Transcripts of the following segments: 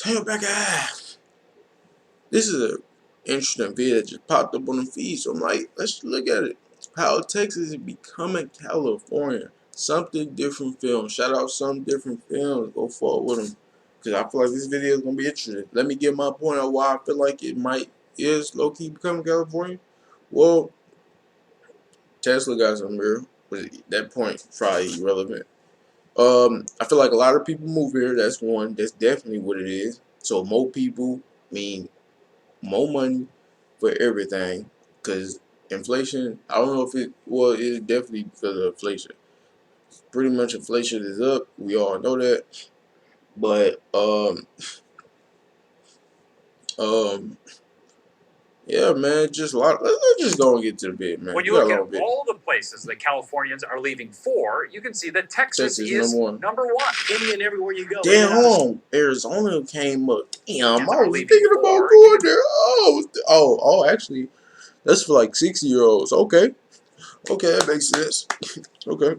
Hell back ass. This is an interesting video that just popped up on the feed. So I'm like, let's look at it. How Texas is becoming California. Something different film. Shout out some different films. Go forward with them. Because I feel like this video is going to be interesting. Let me get my point on why I feel like it is low-key becoming California. Well, Tesla got some real, but at that point, probably irrelevant. I feel like a lot of people move here. That's one. That's definitely what it is. So more people mean more money for everything. Cause inflation, I don't know if it's definitely because of inflation. Pretty much inflation is up. We all know that. But um, yeah, man, just a lot. Let's just go and get to the bit, man. When you look at all the places that Californians are leaving for, you can see that Texas is number one. Indian everywhere you go. Damn, hold on. Arizona came up. Damn, I was leaving thinking about for, going there. Actually, that's for like 60-year-olds. Okay, that makes sense. Okay,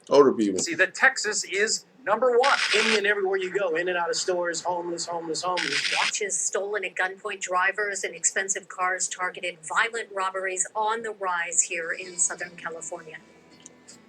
older people. See that Texas is number one. Indian everywhere you go, in and out of stores, homeless. Watches stolen at gunpoint, drivers in expensive cars targeted, violent robberies on the rise here in Southern California.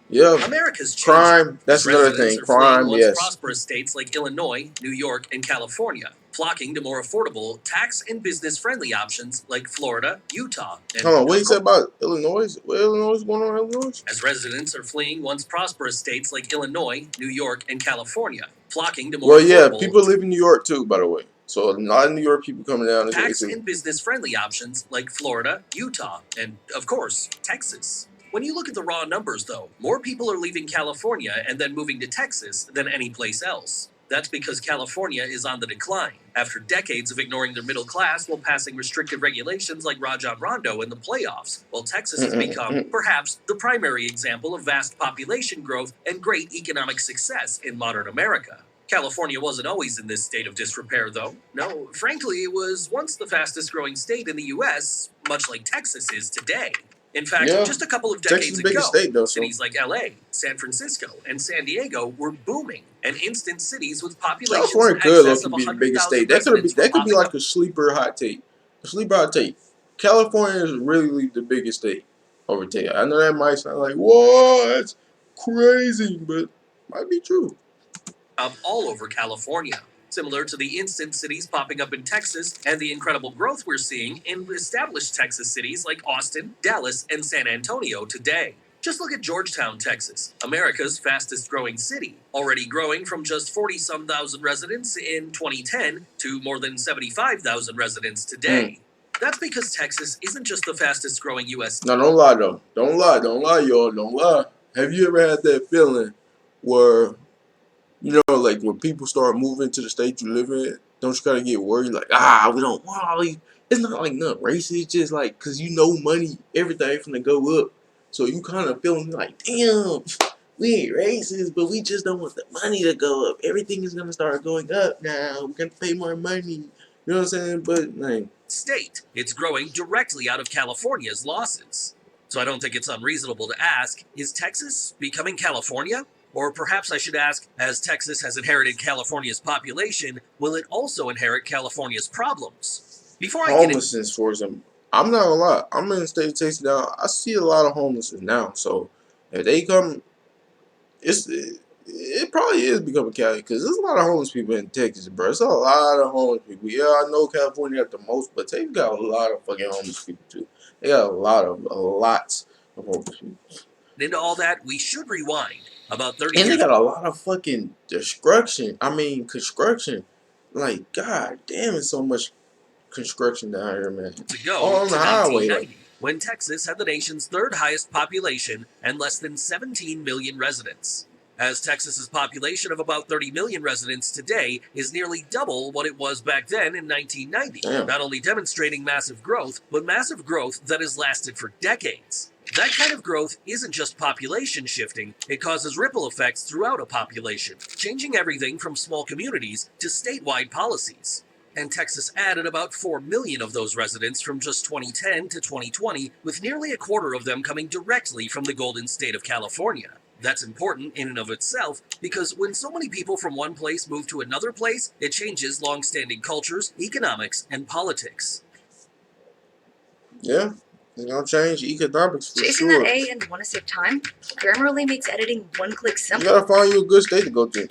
Yeah, America's crime. That's another thing. Crime, yes. Prosperous states like Illinois, New York, and California, flocking to more affordable, tax and business-friendly options like Florida, Utah, and hold on, what you said about Illinois? What Illinois is going on in Illinois? As residents are fleeing once prosperous states like Illinois, New York, and California, flocking to more well, yeah, people live in New York too, by the way. So a lot of New York people coming down. Tax and business-friendly options like Florida, Utah, and, of course, Texas. When you look at the raw numbers, though, more people are leaving California and then moving to Texas than any place else. That's because California is on the decline, after decades of ignoring their middle class while passing restrictive regulations like Rajon Rondo in the playoffs, while Texas has become, perhaps, the primary example of vast population growth and great economic success in modern America. California wasn't always in this state of disrepair, though. No, frankly, it was once the fastest-growing state in the U.S., much like Texas is today. In fact, just a couple of decades ago, cities like LA, San Francisco, and San Diego were booming, and instant cities with populations California could be the biggest state. That could be like a sleeper hot take. California is really the biggest state over Texas. I know that might sound like, whoa, that's crazy, but might be true. All over California, similar to the instant cities popping up in Texas and the incredible growth we're seeing in established Texas cities like Austin, Dallas, and San Antonio today. Just look at Georgetown, Texas, America's fastest growing city, already growing from just 40-some thousand residents in 2010 to more than 75,000 residents today. That's because Texas isn't just the fastest growing U.S. No, don't lie, though. Don't lie, y'all. Don't lie. Have you ever had that feeling where, you know, like when people start moving to the state you live in, don't you kind of get worried? Like, we don't want all these. It's not like nothing racist. It's just like, because you know money, everything finna go up. So you kind of feeling like, damn, we ain't racist, but we just don't want the money to go up. Everything is going to start going up now. We're going to pay more money. You know what I'm saying? But, like, state, it's growing directly out of California's losses. So I don't think it's unreasonable to ask, is Texas becoming California? Or perhaps I should ask, as Texas has inherited California's population, will it also inherit California's problems? Before I homelessness, for example. I'm not gonna lie. I'm in the state of Texas now. I see a lot of homelessness now. So if they come, it probably is becoming Cali, because there's a lot of homeless people in Texas, bro. There's a lot of homeless people. Yeah, I know California got the most, but they've got a lot of fucking homeless people too. They got lots of homeless people. Into all that, we should rewind about 30 years. And they got a lot of fucking construction. Like, god damn, it's so much construction down here, man. To go on the highway, when Texas had the nation's third highest population and less than 17 million residents. As Texas's population of about 30 million residents today is nearly double what it was back then in 1990. Not only demonstrating massive growth, but massive growth that has lasted for decades. That kind of growth isn't just population shifting, it causes ripple effects throughout a population, changing everything from small communities to statewide policies. And Texas added about 4 million of those residents from just 2010 to 2020, with nearly a quarter of them coming directly from the Golden State of California. That's important in and of itself because when so many people from one place move to another place, it changes long-standing cultures, economics, and politics. Yeah, it's gonna change economics for Chasing sure. that A and want to save time? Grammarly makes editing one click You simple. gotta find you a good state to go to.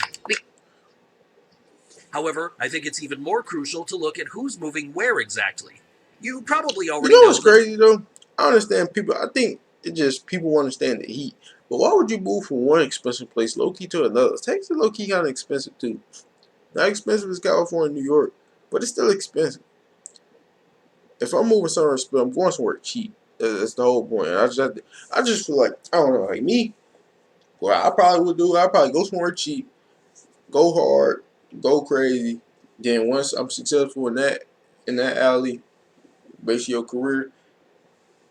However, I think it's even more crucial to look at who's moving where exactly. You probably You already know know what's that. crazy though? I understand people. I think it just people understand the heat. But why would you move from one expensive place low key to another? Texas low key kind of expensive too. Not expensive as California, New York, but it's still expensive. If I'm moving somewhere expensive, I'm going somewhere cheap. That's the whole point. I just feel like I don't know, like me. What I probably would do, I'd probably go somewhere cheap, go hard, go crazy. Then once I'm successful in that alley, basically your career,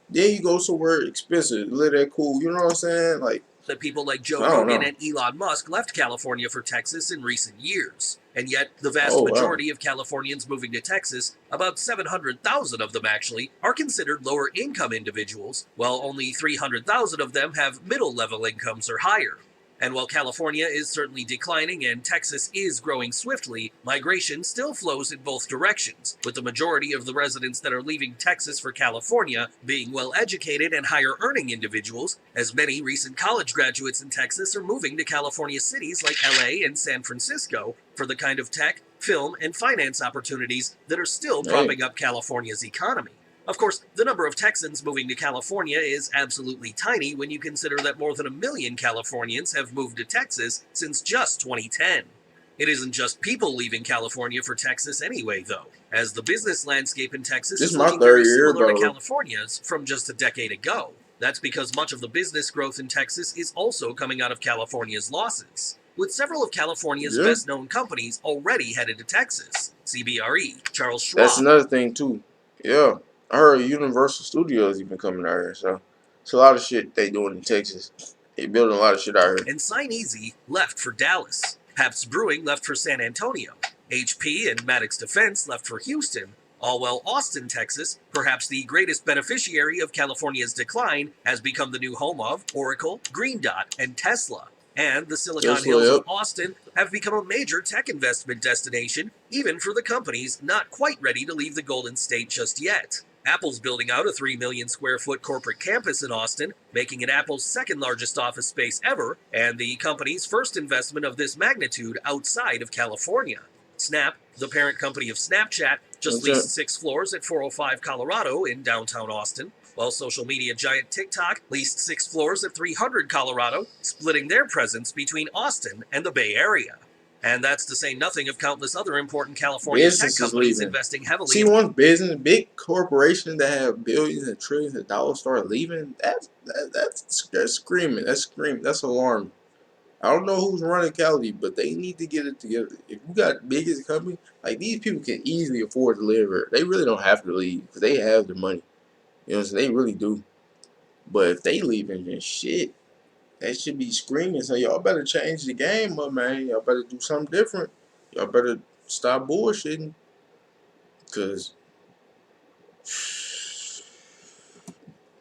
then you go somewhere expensive, live that cool. You know what I'm saying? Like, That people like Joe I don't Rogan know. and Elon Musk left California for Texas in recent years. And yet, the vast Oh, wow. majority of Californians moving to Texas, about 700,000 of them actually, are considered lower income individuals, while only 300,000 of them have middle level incomes or higher. And while California is certainly declining and Texas is growing swiftly, migration still flows in both directions, with the majority of the residents that are leaving Texas for California being well-educated and higher-earning individuals, as many recent college graduates in Texas are moving to California cities like LA and San Francisco for the kind of tech, film, and finance opportunities that are still propping up California's economy. Of course, the number of Texans moving to California is absolutely tiny when you consider that more than 1 million Californians have moved to Texas since just 2010. It isn't just people leaving California for Texas anyway, though, as the business landscape in Texas This is is my looking third very year, similar to bro. California's from just a decade ago. That's because much of the business growth in Texas is also coming out of California's losses, with several of California's Yeah. best-known companies already headed to Texas. CBRE, Charles Schwab. That's another thing too. Yeah, I heard Universal Studios even coming out here. So it's a lot of shit they doing in Texas. They building a lot of shit out here. And Sign Easy left for Dallas. Pabst Brewing left for San Antonio. HP and Maddox Defense left for Houston. All while Austin, Texas, perhaps the greatest beneficiary of California's decline, has become the new home of Oracle, Green Dot, and Tesla. And the Silicon Hills of Austin have become a major tech investment destination, even for the companies not quite ready to leave the Golden State just yet. Apple's building out a 3 million square foot corporate campus in Austin, making it Apple's second largest office space ever, and the company's first investment of this magnitude outside of California. Snap, the parent company of Snapchat, just leased 6 floors at 405 Colorado in downtown Austin, while social media giant TikTok leased 6 floors at 300 Colorado, splitting their presence between Austin and the Bay Area. And that's to say nothing of countless other important California tech companies investing heavily. See, one business, big corporation that have billions and trillions of dollars start leaving. That's screaming. That's screaming. That's alarming. I don't know who's running Cali, but they need to get it together. If you got biggest company, like these people can easily afford to live here. They really don't have to leave because they have the money. You know what I'm saying? They really do. But if they leaving, then shit, they should be screaming. So y'all better change the game up, man. Y'all better do something different. Y'all better stop bullshitting. Because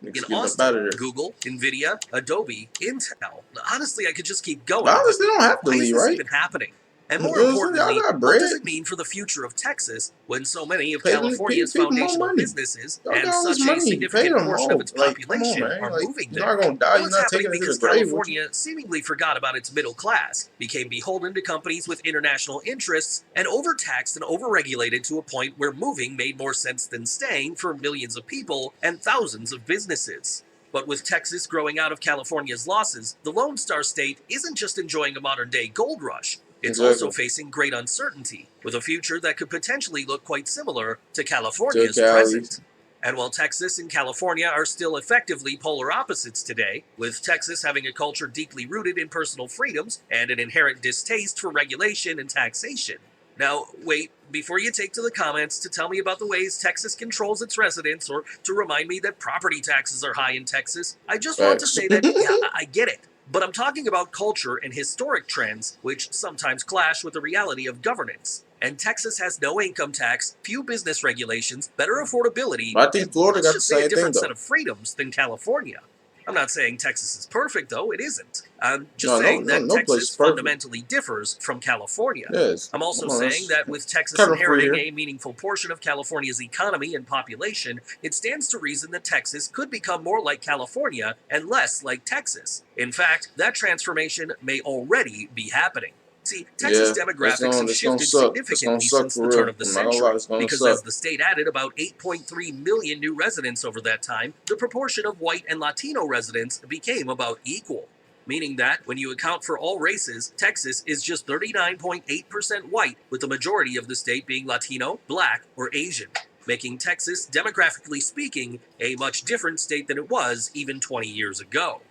in Austin, Google, Nvidia, Adobe, Intel. Honestly, I could just keep going. Honestly, they don't have to Why leave, is this right? even happening? And more Y'all importantly, got what bread. does it mean for the future of Texas when so many of Pay California's people more foundational money. businesses Y'all got and all this such a money. Pay significant them portion all. of its Like, come on, population man. are Like, moving you're there? not gonna die. Well, You're it's not happening taking it to because the grave. California seemingly forgot about its middle class, became beholden to companies with international interests, and overtaxed and overregulated to a point where moving made more sense than staying for millions of people and thousands of businesses. But with Texas growing out of California's losses, the Lone Star State isn't just enjoying a modern-day gold rush. It's also facing great uncertainty, with a future that could potentially look quite similar to California's present. And while Texas and California are still effectively polar opposites today, with Texas having a culture deeply rooted in personal freedoms and an inherent distaste for regulation and taxation. Now, wait, before you take to the comments to tell me about the ways Texas controls its residents or to remind me that property taxes are high in Texas, I just want to say that, yeah, I get it. But I'm talking about culture and historic trends, which sometimes clash with the reality of governance. And Texas has no income tax, few business regulations, better affordability, I think Florida got the just say a same thing, different though. set of freedoms than California. I'm not saying Texas is perfect, though. It isn't. I'm just saying that no place Texas is perfect. fundamentally differs from California. Yes. I'm also Come on, saying that's that with Texas kind of free inheriting here. a meaningful portion of California's economy and population, it stands to reason that Texas could become more like California and less like Texas. In fact, that transformation may already be happening. See, Texas Yeah, demographics have it's gonna shifted suck. It's gonna significantly suck since the for turn real. of the I'm not gonna lie, century, it's gonna because as suck. the state added about 8.3 million new residents over that time, the proportion of white and Latino residents became about equal. Meaning that, when you account for all races, Texas is just 39.8% white, with the majority of the state being Latino, Black, or Asian, making Texas, demographically speaking, a much different state than it was even 20 years ago.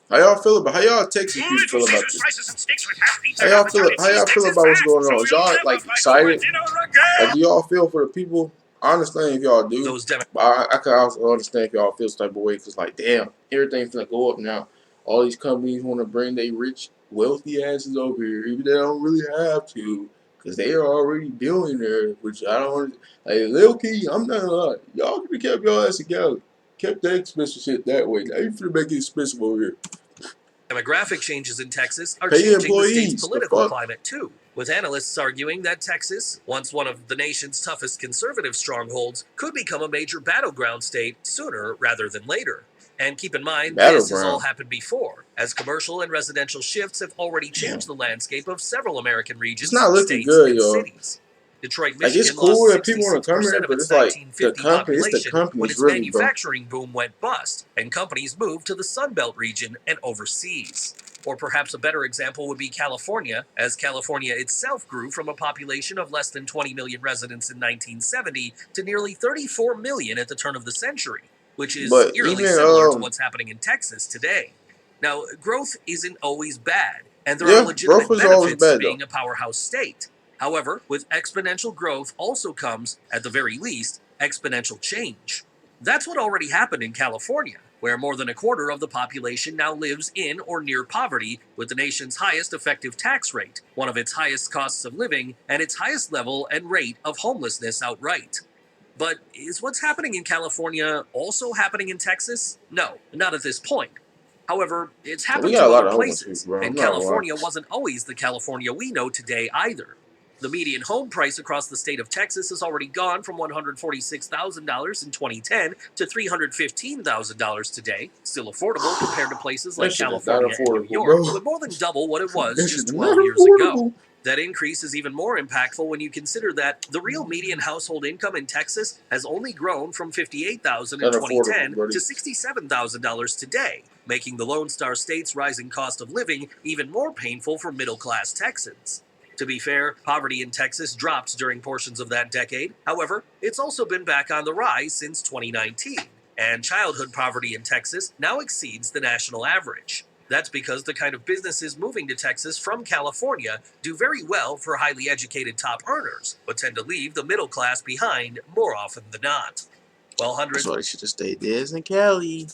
How y'all feel about Texas people feel about this? How y'all feel about what's going on? Is y'all like excited? Like, do y'all feel for the people? I understand if y'all do, Those but I can also understand if y'all feel some type of way because, like, damn, everything's gonna go up now. All these companies want to bring their rich, wealthy asses over here, even they don't really have to, because they are already billionaires. Which I don't like. Lil Key, I'm not gonna lie, y'all could have kept your ass together, kept that expensive shit that way. Now you finna make it expensive over here. Demographic changes in Texas are Pay your changing the state's employees. The political fuck? climate too, with analysts arguing that Texas, once one of the nation's toughest conservative strongholds, could become a major battleground state sooner rather than later. And keep in mind, this has all Battleground. happened before, as commercial and residential shifts have already Damn. changed the landscape of several American It's regions, not looking states, good, and y'all. cities. Detroit, Like, it's Michigan cool lost that people want to come here, 66% of but its it's like the 1950 company. It's the population when companies, its really, bro. manufacturing boom went bust, and companies moved to the Sun Belt region and overseas. Or perhaps a better example would be California, as California itself grew from a population of less than 20 million residents in 1970 to nearly 34 million at the turn of the century, which is But eerily even similar to what's happening in Texas today. Now, growth isn't always bad, and there are yeah, growth legitimate is always benefits to bad though. being a powerhouse state. However, with exponential growth also comes, at the very least, exponential change. That's what already happened in California, where more than a quarter of the population now lives in or near poverty, with the nation's highest effective tax rate, one of its highest costs of living, and its highest level and rate of homelessness outright. But is what's happening in California also happening in Texas? No, not at this point. However, it's We happened got a to lot other of homeless people, places, bro. I'm and not gonna lie. California wasn't always the California we know today either. The median home price across the state of Texas has already gone from $146,000 in 2010 to $315,000 today, still affordable compared to places That like shit is not California and New affordable, York, bro. but more than double what it was That just shit is not 12 years ago. affordable. That increase is even more impactful when you consider that the real median household income in Texas has only grown from $58,000 in Not 2010 affordable, buddy. to $67,000 today, making the Lone Star State's rising cost of living even more painful for middle-class Texans. To be fair, poverty in Texas dropped during portions of that decade. However, it's also been back on the rise since 2019, and childhood poverty in Texas now exceeds the national average. That's because the kind of businesses moving to Texas from California do very well for highly educated top earners, but tend to leave the middle class behind more often than not. While hundreds That's why they should have stayed there in Cali.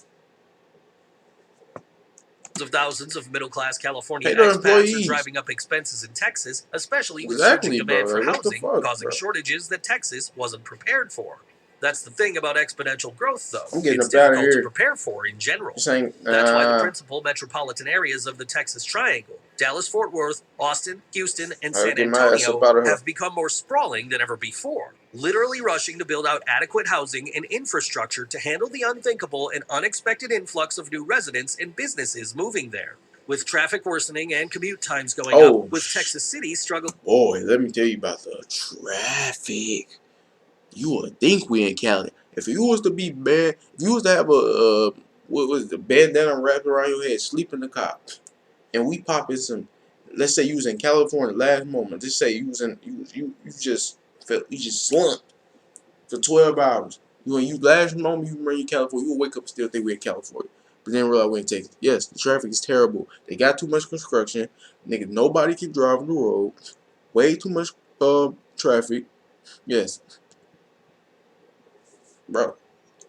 of thousands of middle-class California Pay their expats are employees. driving up expenses in Texas, especially with surging Exactly, bro. demand for Like, what the housing, fuck, causing bro? shortages that Texas wasn't prepared for. That's the thing about exponential growth, though. I'm getting It's up out of difficult to here. prepare for in general. This ain't. That's why the principal metropolitan areas of the Texas Triangle, Dallas-Fort Worth, Austin, Houston, and I gotta San get my ass up Antonio, out of here. have become more sprawling than ever before, literally rushing to build out adequate housing and infrastructure to handle the unthinkable and unexpected influx of new residents and businesses moving there. With traffic worsening and commute times going up, with Texas City struggling. Boy, let me tell you about the traffic. You would think we in Cali. If you was to be bad, if you was to have a what was the bandana wrapped around your head, sleep in the car, and we pop in some. Let's say you was in California last moment. Just say you was in you just felt you just slumped for 12 hours. You last moment you remember in California, you will wake up and still think we're in California. But then realize we're in Texas. Yes, the traffic is terrible. They got too much construction. Nigga, nobody can drive on the road. Way too much traffic. Yes. Bro,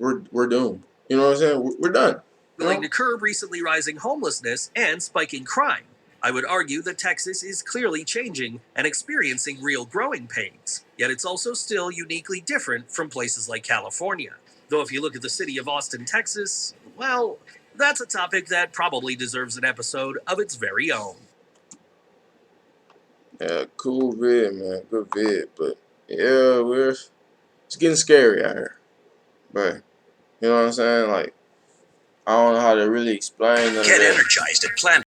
we're doomed. You know what I'm saying? We're done. To curb recently rising homelessness and spiking crime. I would argue that Texas is clearly changing and experiencing real growing pains, yet it's also still uniquely different from places like California. Though if you look at the city of Austin, Texas, well, that's a topic that probably deserves an episode of its very own. Yeah, cool vid, man. Good vid. But yeah, it's getting scary out here. But you know what I'm saying? Like, I don't know how to really explain none of Get that. energized at Planet.